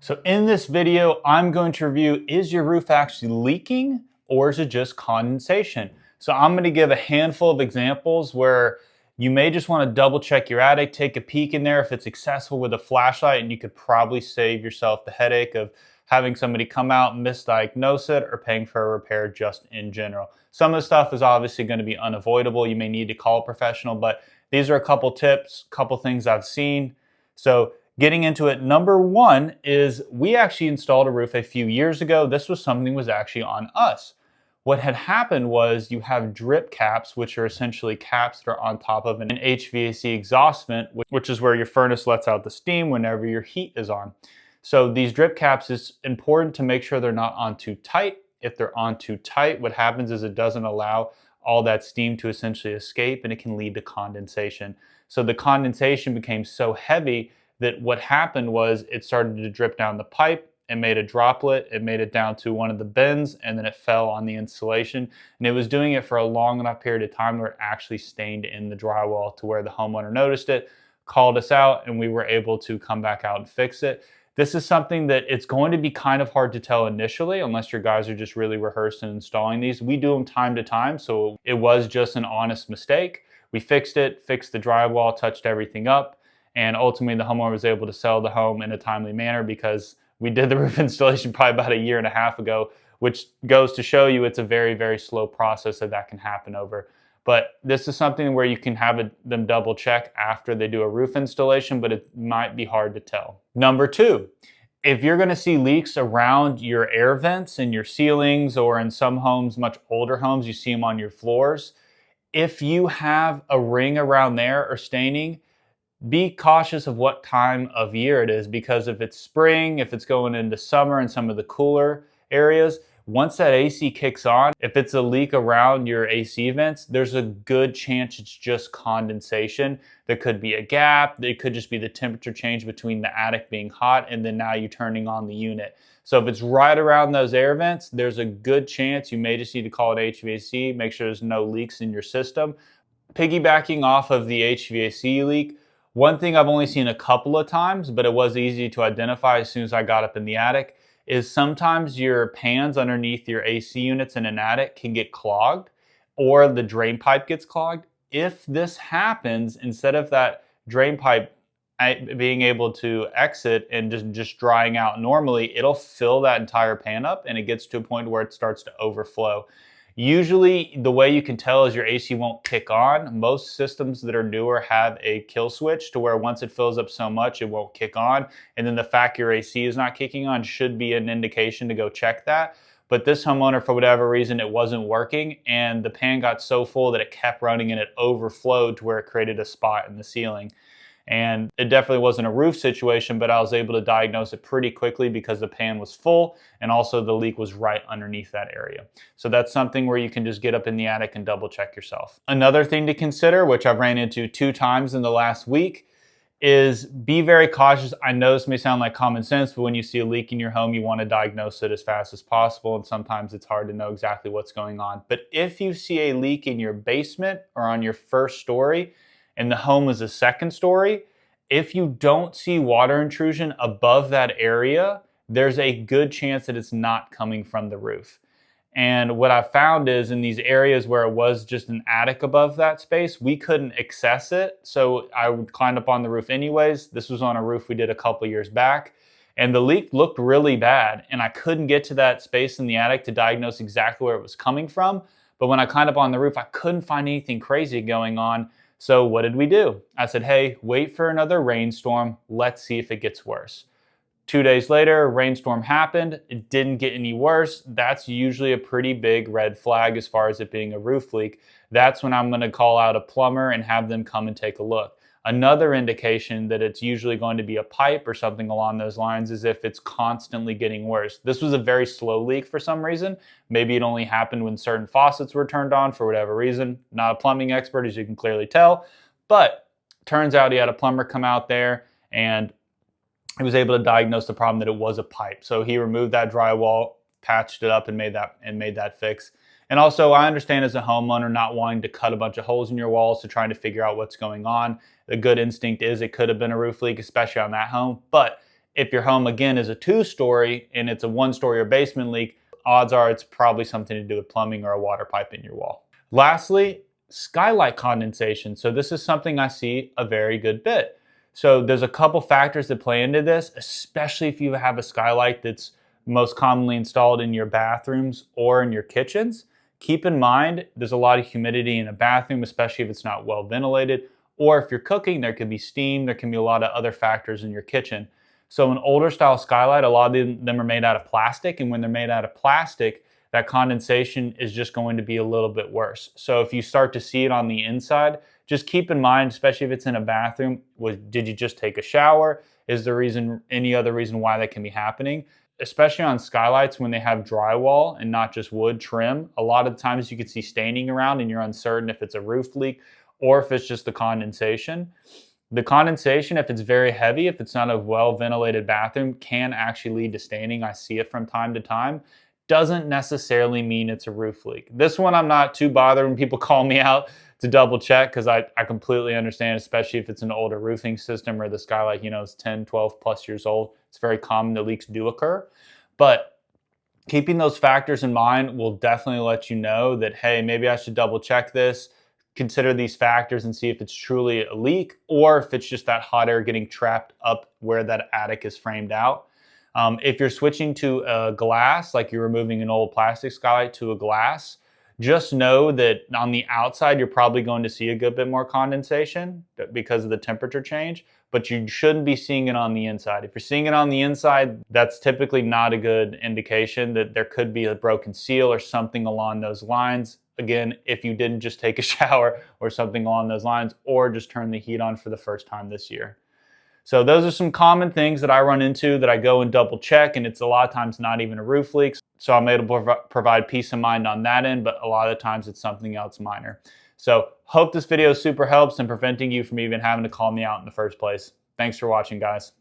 So in this video, I'm going to review, is your roof actually leaking or is it just condensation? So I'm going to give a handful of examples where you may just want to double check your attic, take a peek in there if it's accessible with a flashlight, and you could probably save yourself the headache of having somebody come out and misdiagnose it or paying for a repair just in general. Some of the stuff is obviously going to be unavoidable. You may need to call a professional, but these are a couple tips, couple things I've seen. So getting into it, number one is we actually installed a roof a few years ago. This was something that was actually on us. What had happened was you have drip caps, which are essentially caps that are on top of an HVAC exhaust vent, which is where your furnace lets out the steam whenever your heat is on. So these drip caps, is important to make sure they're not on too tight. If they're on too tight, what happens is it doesn't allow all that steam to essentially escape, and it can lead to condensation. So the condensation became so heavy that what happened was it started to drip down the pipe. It made a droplet, it made it down to one of the bins, and then it fell on the insulation. And it was doing it for a long enough period of time where it actually stained in the drywall to where the homeowner noticed it, called us out, and we were able to come back out and fix it. This is something that it's going to be kind of hard to tell initially unless your guys are just really rehearsed in installing these. We do them time to time, so it was just an honest mistake. We fixed it, fixed the drywall, touched everything up, and ultimately the homeowner was able to sell the home in a timely manner because we did the roof installation probably about a year and a half ago, which goes to show you it's a very, very slow process that can happen over. But this is something where you can have them double check after they do a roof installation, but it might be hard to tell. Number two, if you're going to see leaks around your air vents in your ceilings, or in some homes, much older homes, you see them on your floors. If you have a ring around there or staining, be cautious of what time of year it is, because if it's spring, if it's going into summer in some of the cooler areas, once that AC kicks on, if it's a leak around your AC vents, there's a good chance it's just condensation. There could be a gap. It could just be the temperature change between the attic being hot and then now you're turning on the unit. So if it's right around those air vents, there's a good chance you may just need to call it HVAC, make sure there's no leaks in your system. Piggybacking off of the HVAC leak, one thing I've only seen a couple of times, but it was easy to identify as soon as I got up in the attic, is sometimes your pans underneath your AC units in an attic can get clogged, or the drain pipe gets clogged. If this happens, instead of that drain pipe being able to exit and just drying out normally, it'll fill that entire pan up and it gets to a point where it starts to overflow. Usually the way you can tell is your AC won't kick on. Most systems that are newer have a kill switch to where once it fills up so much, it won't kick on. And then the fact your AC is not kicking on should be an indication to go check that. But this homeowner, for whatever reason, it wasn't working, and the pan got so full that it kept running and it overflowed to where it created a spot in the ceiling. And it definitely wasn't a roof situation, but I was able to diagnose it pretty quickly because the pan was full and also the leak was right underneath that area. So that's something where you can just get up in the attic and double check yourself. Another thing to consider, which I've ran into 2 times in the last week, is be very cautious. I know this may sound like common sense, but when you see a leak in your home, you want to diagnose it as fast as possible. And sometimes it's hard to know exactly what's going on. But if you see a leak in your basement or on your first story, and the home is a second story, if you don't see water intrusion above that area, there's a good chance that it's not coming from the roof. And what I found is in these areas where it was just an attic above that space, we couldn't access it. So I would climb up on the roof anyways. This was on a roof we did a couple years back. And the leak looked really bad. And I couldn't get to that space in the attic to diagnose exactly where it was coming from. But when I climbed up on the roof, I couldn't find anything crazy going on. So what did we do? I said, hey, wait for another rainstorm. Let's see if it gets worse. 2 days later, a rainstorm happened. It didn't get any worse. That's usually a pretty big red flag as far as it being a roof leak. That's when I'm going to call out a plumber and have them come and take a look. Another indication that it's usually going to be a pipe or something along those lines is if it's constantly getting worse. This was a very slow leak for some reason. Maybe it only happened when certain faucets were turned on for whatever reason. Not a plumbing expert, as you can clearly tell, but turns out he had a plumber come out there and he was able to diagnose the problem that it was a pipe. So he removed that drywall, patched it up, and made that fix. And also, I understand as a homeowner not wanting to cut a bunch of holes in your walls to try to figure out what's going on. The good instinct is it could have been a roof leak, especially on that home. But If your home, again, is a 2-story and it's a 1-story or basement leak, odds are it's probably something to do with plumbing or a water pipe in your wall. Lastly, skylight condensation. So this is something I see a very good bit. So there's a couple factors that play into this, especially if you have a skylight that's most commonly installed in your bathrooms or in your kitchens. Keep in mind, there's a lot of humidity in a bathroom, especially if it's not well ventilated, or if you're cooking, there could be steam, there can be a lot of other factors in your kitchen. So an older style skylight, a lot of them are made out of plastic, and when they're made out of plastic, that condensation is just going to be a little bit worse. So if you start to see it on the inside, just keep in mind, especially if it's in a bathroom, did you just take a shower? Is there any other reason why that can be happening? Especially on skylights when they have drywall and not just wood trim, a lot of times you can see staining around and you're uncertain if it's a roof leak or if it's just the condensation. The condensation, if it's very heavy, if it's not a well-ventilated bathroom, can actually lead to staining. I see it from time to time. Doesn't necessarily mean it's a roof leak. This one I'm not too bothered when people call me out to double check, because I completely understand, especially if it's an older roofing system or the skylight, is 10, 12 plus years old. It's very common that leaks do occur. But keeping those factors in mind will definitely let you know that, hey, maybe I should double check this, consider these factors and see if it's truly a leak or if it's just that hot air getting trapped up where that attic is framed out. If you're switching to a glass, like you're removing an old plastic skylight to a glass, just know that on the outside, you're probably going to see a good bit more condensation because of the temperature change, but you shouldn't be seeing it on the inside. If you're seeing it on the inside, that's typically not a good indication that there could be a broken seal or something along those lines. Again, if you didn't just take a shower or something along those lines, or just turn the heat on for the first time this year. So those are some common things that I run into that I go and double check, and it's a lot of times not even a roof leak. So I'm able to provide peace of mind on that end, but a lot of times it's something else minor. So hope this video super helps in preventing you from even having to call me out in the first place. Thanks for watching, guys.